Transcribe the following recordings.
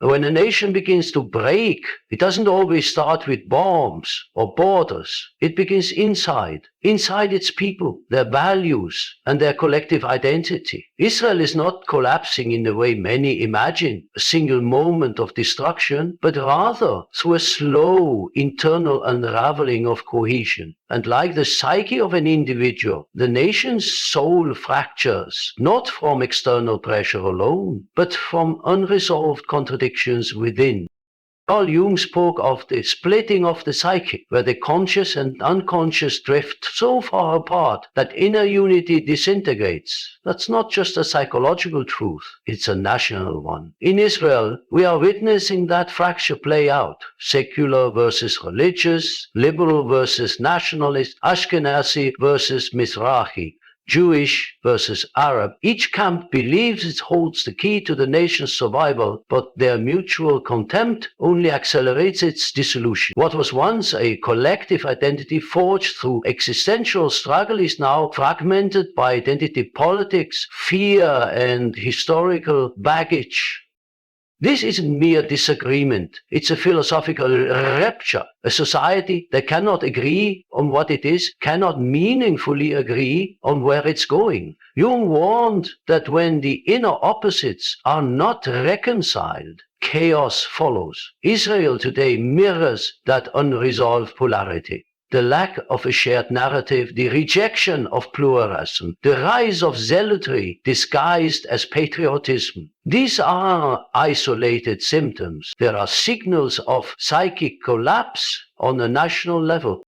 When a nation begins to break, it doesn't always start with bombs or borders. It begins inside its people, their values, and their collective identity. Israel is not collapsing in the way many imagine, a single moment of destruction, but rather through a slow internal unraveling of cohesion. And like the psyche of an individual, the nation's soul fractures, not from external pressure alone, but from unresolved contradictions within. Carl Jung spoke of the splitting of the psyche, where the conscious and unconscious drift so far apart that inner unity disintegrates. That's not just a psychological truth, it's a national one. In Israel, we are witnessing that fracture play out. Secular versus religious, liberal versus nationalist, Ashkenazi versus Mizrahi. Jewish versus Arab. Each camp believes it holds the key to the nation's survival, but their mutual contempt only accelerates its dissolution. What was once a collective identity forged through existential struggle is now fragmented by identity politics, fear, and historical baggage. This isn't mere disagreement, it's a philosophical rupture. A society that cannot agree on what it is cannot meaningfully agree on where it's going. Jung warned that when the inner opposites are not reconciled, chaos follows. Israel today mirrors that unresolved polarity. The lack of a shared narrative, the rejection of pluralism, the rise of zealotry disguised as patriotism. These are isolated symptoms. There are signals of psychic collapse on a national level.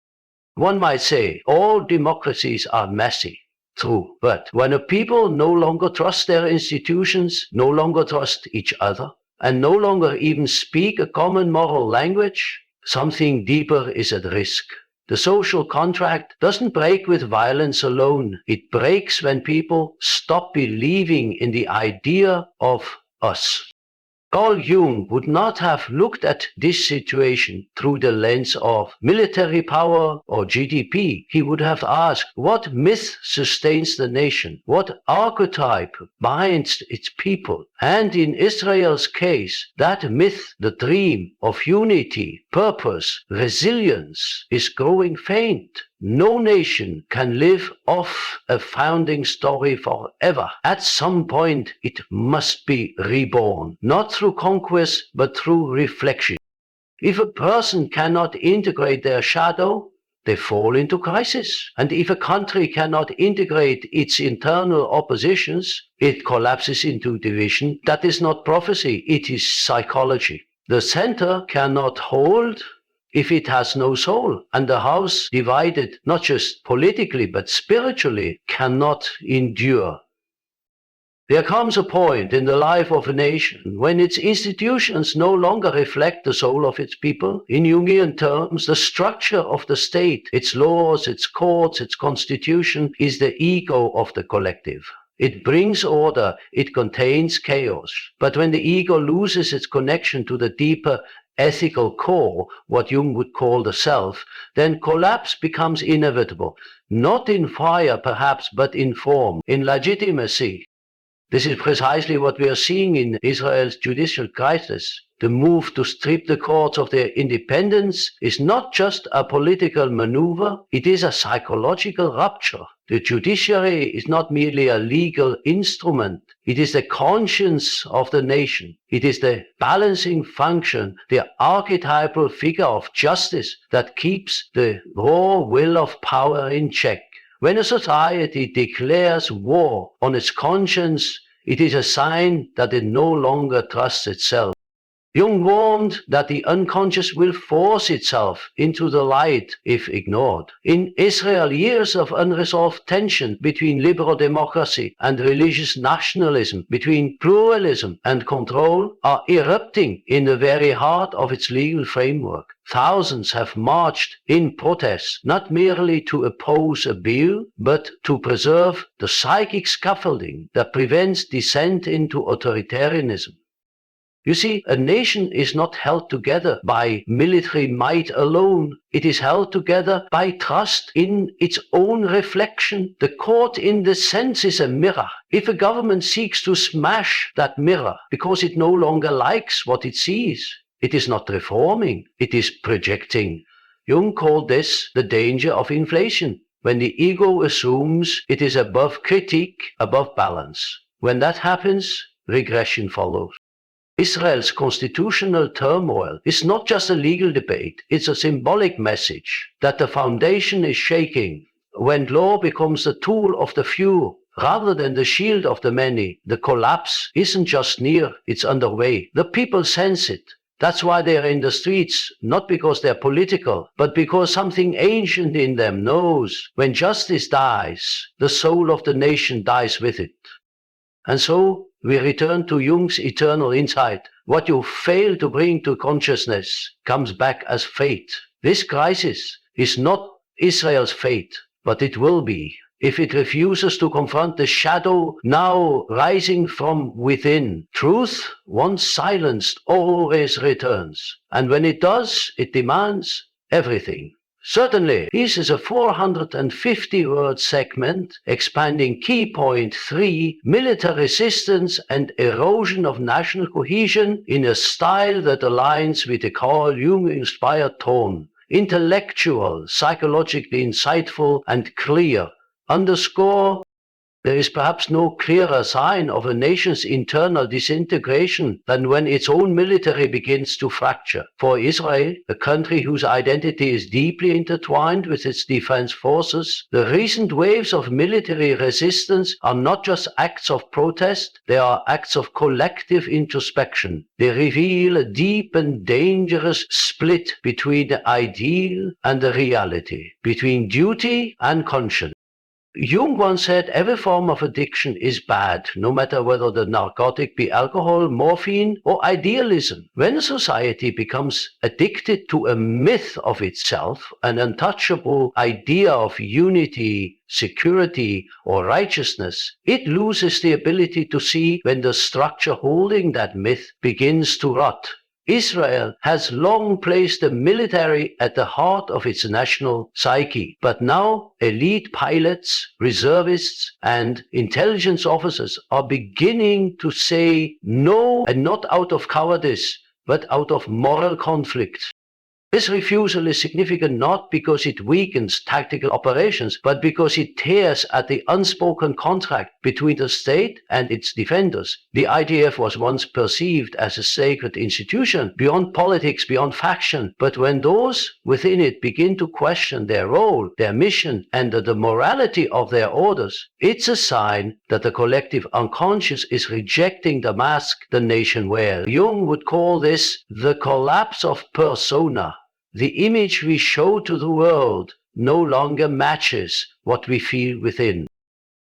One might say all democracies are messy. True, but when a people no longer trust their institutions, no longer trust each other, and no longer even speak a common moral language, something deeper is at risk. The social contract doesn't break with violence alone. It breaks when people stop believing in the idea of us. Carl Jung would not have looked at this situation through the lens of military power or GDP. He would have asked, what myth sustains the nation? What archetype binds its people? And in Israel's case, that myth, the dream of unity, purpose, resilience, is growing faint. No nation can live off a founding story forever. At some point, it must be reborn, not through conquest, but through reflection. If a person cannot integrate their shadow, they fall into crisis. And if a country cannot integrate its internal oppositions, it collapses into division. That is not prophecy, it is psychology. The center cannot hold if it has no soul, and the house divided not just politically but spiritually cannot endure. There comes a point in the life of a nation when its institutions no longer reflect the soul of its people. In Jungian terms, the structure of the state, its laws, its courts, its constitution, is the ego of the collective. It brings order, it contains chaos. But when the ego loses its connection to the deeper ethical core, what Jung would call the self, then collapse becomes inevitable. Not in fire, perhaps, but in form, in legitimacy. This is precisely what we are seeing in Israel's judicial crisis. The move to strip the courts of their independence is not just a political maneuver, it is a psychological rupture. The judiciary is not merely a legal instrument, it is the conscience of the nation. It is the balancing function, the archetypal figure of justice that keeps the raw will of power in check. When a society declares war on its conscience, it is a sign that it no longer trusts itself. Jung warned that the unconscious will force itself into the light if ignored. In Israel, years of unresolved tension between liberal democracy and religious nationalism, between pluralism and control, are erupting in the very heart of its legal framework. Thousands have marched in protest, not merely to oppose a bill, but to preserve the psychic scaffolding that prevents descent into authoritarianism. You see, a nation is not held together by military might alone. It is held together by trust in its own reflection. The court in the sense is a mirror. If a government seeks to smash that mirror because it no longer likes what it sees, it is not reforming, it is projecting. Jung called this the danger of inflation, when the ego assumes it is above critique, above balance. When that happens, regression follows. Israel's constitutional turmoil is not just a legal debate, it's a symbolic message that the foundation is shaking. When law becomes the tool of the few rather than the shield of the many, the collapse isn't just near, it's underway. The people sense it. That's why they're in the streets, not because they're political, but because something ancient in them knows when justice dies, the soul of the nation dies with it. And so we return to Jung's eternal insight. What you fail to bring to consciousness comes back as fate. This crisis is not Israel's fate, but it will be if it refuses to confront the shadow now rising from within. Truth, once silenced, always returns. And when it does, it demands everything. Certainly, this is a 450-word segment expanding key point 3, military resistance and erosion of national cohesion, in a style that aligns with the Carl Jung-inspired tone. Intellectual, psychologically insightful and clear. Underscore, there is perhaps no clearer sign of a nation's internal disintegration than when its own military begins to fracture. For Israel, a country whose identity is deeply intertwined with its defense forces, the recent waves of military resistance are not just acts of protest, they are acts of collective introspection. They reveal a deep and dangerous split between the ideal and the reality, between duty and conscience. Jung once said every form of addiction is bad, no matter whether the narcotic be alcohol, morphine, or idealism. When a society becomes addicted to a myth of itself, an untouchable idea of unity, security, or righteousness, it loses the ability to see when the structure holding that myth begins to rot. Israel has long placed the military at the heart of its national psyche, but now elite pilots, reservists, and intelligence officers are beginning to say no, and not out of cowardice, but out of moral conflict. This refusal is significant not because it weakens tactical operations, but because it tears at the unspoken contract between the state and its defenders. The IDF was once perceived as a sacred institution, beyond politics, beyond faction. But when those within it begin to question their role, their mission, and the morality of their orders, it's a sign that the collective unconscious is rejecting the mask the nation wears. Jung would call this the collapse of persona. The image we show to the world no longer matches what we feel within.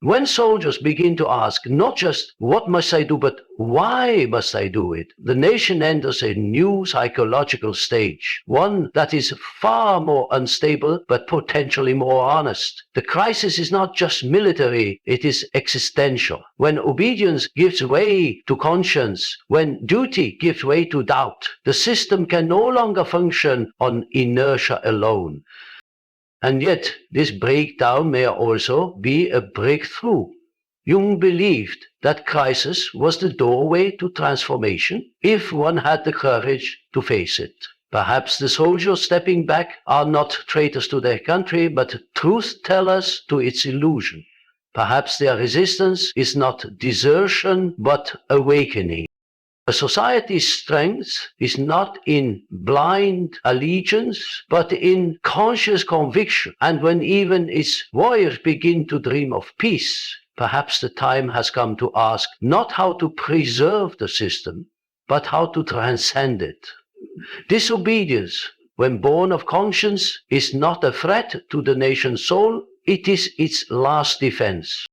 When soldiers begin to ask not just what must I do, but why must I do it, the nation enters a new psychological stage, one that is far more unstable but potentially more honest. The crisis is not just military, it is existential. When obedience gives way to conscience, when duty gives way to doubt, the system can no longer function on inertia alone. And yet, this breakdown may also be a breakthrough. Jung believed that crisis was the doorway to transformation if one had the courage to face it. Perhaps the soldiers stepping back are not traitors to their country, but truth-tellers to its illusion. Perhaps their resistance is not desertion, but awakening. A society's strength is not in blind allegiance, but in conscious conviction. And when even its warriors begin to dream of peace, perhaps the time has come to ask not how to preserve the system, but how to transcend it. Disobedience, when born of conscience, is not a threat to the nation's soul, it is its last defense.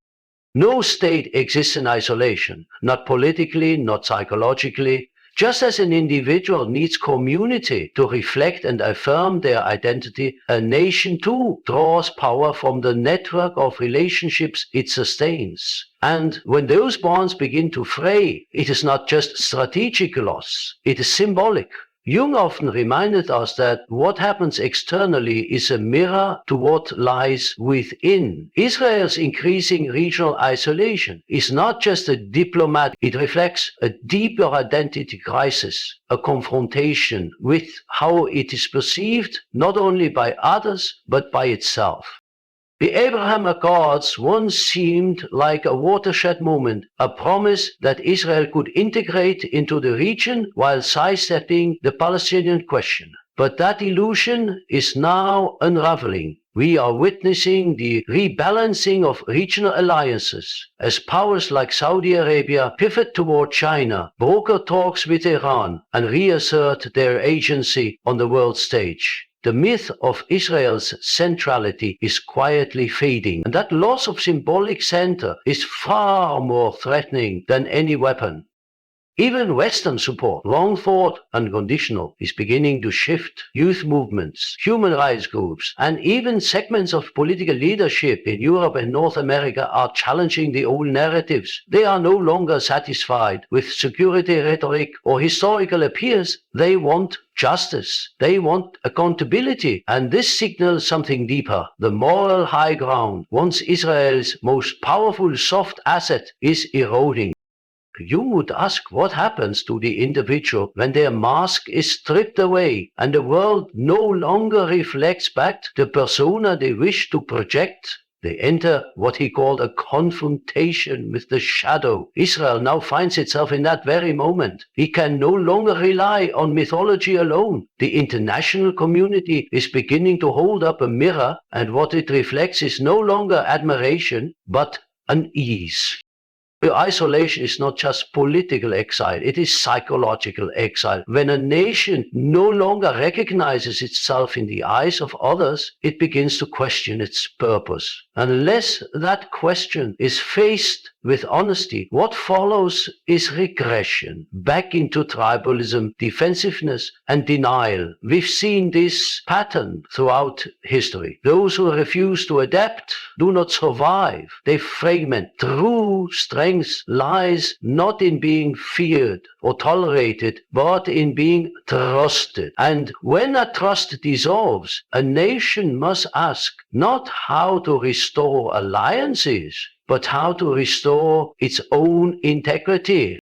No state exists in isolation, not politically, not psychologically. Just as an individual needs community to reflect and affirm their identity, a nation too draws power from the network of relationships it sustains. And when those bonds begin to fray, it is not just strategic loss, it is symbolic. Jung often reminded us that what happens externally is a mirror to what lies within. Israel's increasing regional isolation is not just a diplomat, it reflects a deeper identity crisis, a confrontation with how it is perceived not only by others but by itself. The Abraham Accords once seemed like a watershed moment, a promise that Israel could integrate into the region while sidestepping the Palestinian question. But that illusion is now unraveling. We are witnessing the rebalancing of regional alliances as powers like Saudi Arabia pivot toward China, broker talks with Iran, and reassert their agency on the world stage. The myth of Israel's centrality is quietly fading, and that loss of symbolic center is far more threatening than any weapon. Even Western support, long thought unconditional, is beginning to shift. Youth movements, human rights groups, and even segments of political leadership in Europe and North America are challenging the old narratives. They are no longer satisfied with security rhetoric or historical appeals. They want justice. They want accountability. And this signals something deeper. The moral high ground, once Israel's most powerful soft asset, is eroding. You would ask what happens to the individual when their mask is stripped away and the world no longer reflects back the persona they wish to project. They enter what he called a confrontation with the shadow. Israel now finds itself in that very moment. It can no longer rely on mythology alone. The international community is beginning to hold up a mirror, and what it reflects is no longer admiration, but unease. Isolation is not just political exile, it is psychological exile. When a nation no longer recognizes itself in the eyes of others, it begins to question its purpose. Unless that question is faced with honesty, what follows is regression, back into tribalism, defensiveness, and denial. We've seen this pattern throughout history. Those who refuse to adapt do not survive. They fragment. True strength lies not in being feared or tolerated, but in being trusted. And when that trust dissolves, a nation must ask not how to restore alliances, but how to restore its own integrity.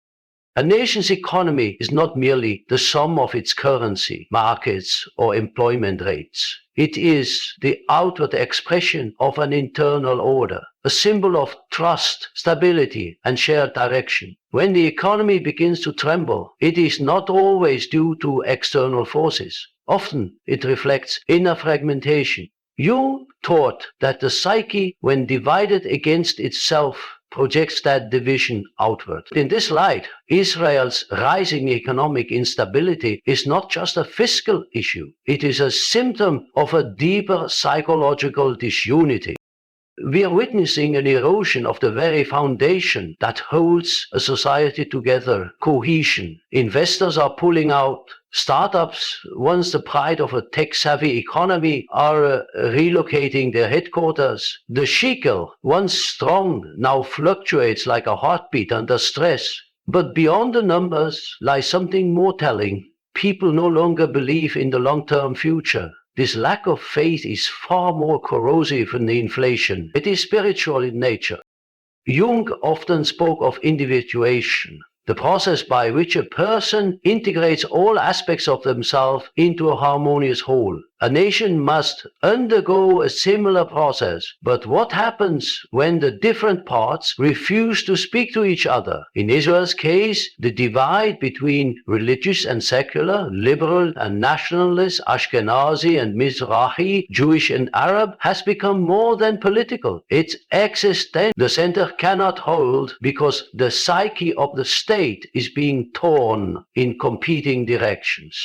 A nation's economy is not merely the sum of its currency, markets, or employment rates. It is the outward expression of an internal order, a symbol of trust, stability, and shared direction. When the economy begins to tremble, it is not always due to external forces. Often it reflects inner fragmentation. Jung taught that the psyche, when divided against itself, projects that division outward. In this light, Israel's rising economic instability is not just a fiscal issue. It is a symptom of a deeper psychological disunity. We are witnessing an erosion of the very foundation that holds a society together, cohesion. Investors are pulling out. Startups, once the pride of a tech-savvy economy, are relocating their headquarters. The shekel, once strong, now fluctuates like a heartbeat under stress. But beyond the numbers lies something more telling. People no longer believe in the long-term future. This lack of faith is far more corrosive than the inflation. It is spiritual in nature. Jung often spoke of individuation, the process by which a person integrates all aspects of themselves into a harmonious whole. A nation must undergo a similar process, but what happens when the different parts refuse to speak to each other? In Israel's case, the divide between religious and secular, liberal and nationalist, Ashkenazi and Mizrahi, Jewish and Arab has become more than political. It's existential. The center cannot hold because the psyche of the state is being torn in competing directions.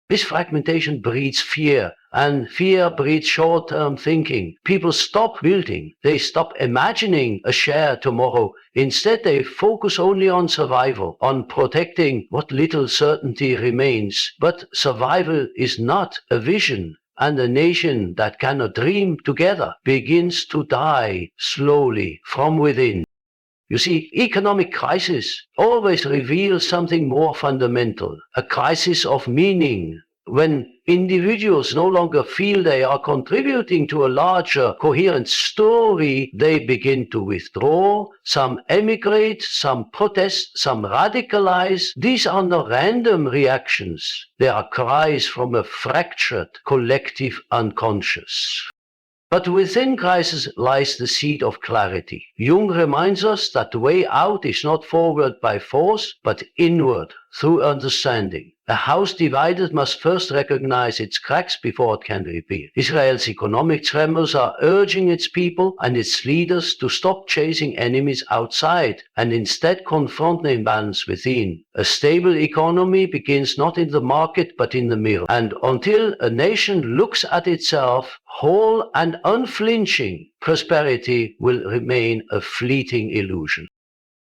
This fragmentation breeds fear, and fear breeds short-term thinking. People stop building. They stop imagining a shared tomorrow. Instead, they focus only on survival, on protecting what little certainty remains. But survival is not a vision, and a nation that cannot dream together begins to die slowly from within. You see, economic crisis always reveals something more fundamental, a crisis of meaning. When individuals no longer feel they are contributing to a larger, coherent story, they begin to withdraw. Some emigrate, some protest, some radicalize. These are not random reactions. They are cries from a fractured collective unconscious. But within crisis lies the seed of clarity. Jung reminds us that the way out is not forward by force, but inward through understanding. A house divided must first recognize its cracks before it can repair. Israel's economic tremors are urging its people and its leaders to stop chasing enemies outside and instead confront the imbalance within. A stable economy begins not in the market but in the mirror. And until a nation looks at itself whole and unflinching, prosperity will remain a fleeting illusion.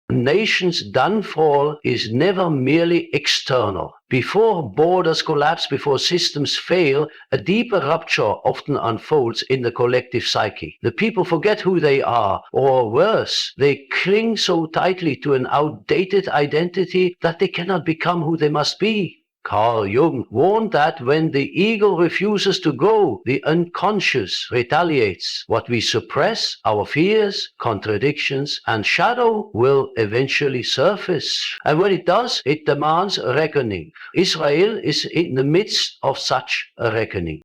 A nation's downfall is never merely external. Before borders collapse, before systems fail, a deeper rupture often unfolds in the collective psyche. The people forget who they are, or worse, they cling so tightly to an outdated identity that they cannot become who they must be. Carl Jung warned that when the ego refuses to go, the unconscious retaliates. What we suppress, our fears, contradictions, and shadow will eventually surface. And when it does, it demands a reckoning. Israel is in the midst of such a reckoning.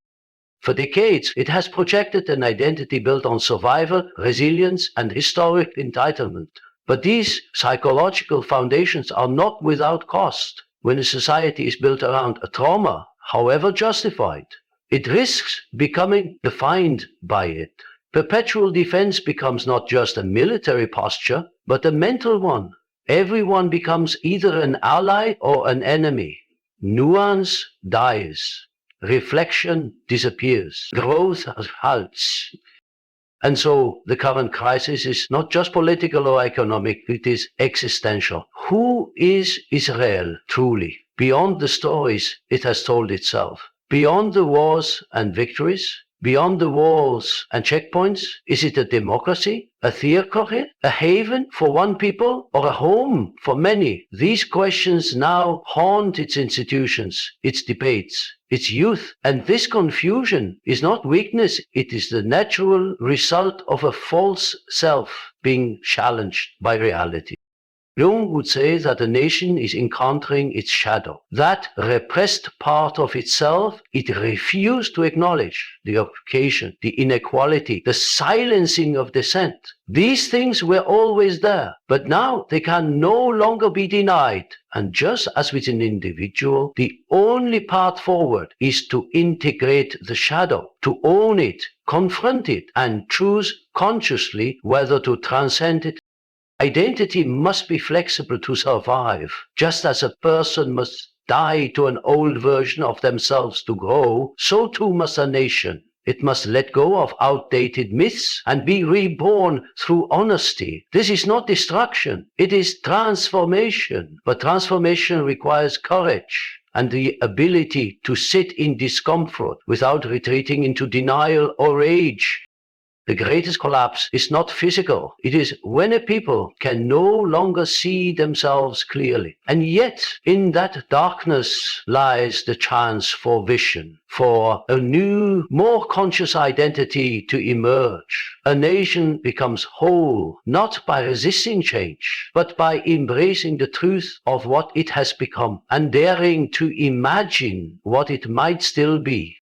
For decades, it has projected an identity built on survival, resilience, and historic entitlement. But these psychological foundations are not without cost. When a society is built around a trauma, however justified, it risks becoming defined by it. Perpetual defense becomes not just a military posture, but a mental one. Everyone becomes either an ally or an enemy. Nuance dies. Reflection disappears. Growth halts. And so the current crisis is not just political or economic, it is existential. Who is Israel truly? Beyond the stories it has told itself. Beyond the wars and victories, beyond the walls and checkpoints, is it a democracy, a theocracy, a haven for one people, or a home for many? These questions now haunt its institutions, its debates, its youth. And this confusion is not weakness, it is the natural result of a false self being challenged by reality. Jung would say that a nation is encountering its shadow. That repressed part of itself, it refused to acknowledge: the occupation, the inequality, the silencing of dissent. These things were always there, but now they can no longer be denied. And just as with an individual, the only path forward is to integrate the shadow, to own it, confront it, and choose consciously whether to transcend it. Identity must be flexible to survive, just as a person must die to an old version of themselves to grow, so too must a nation. It must let go of outdated myths and be reborn through honesty. This is not destruction, it is transformation. But transformation requires courage and the ability to sit in discomfort without retreating into denial or rage. The greatest collapse is not physical. It is when a people can no longer see themselves clearly. And yet, in that darkness lies the chance for vision, for a new, more conscious identity to emerge. A nation becomes whole, not by resisting change, but by embracing the truth of what it has become and daring to imagine what it might still be.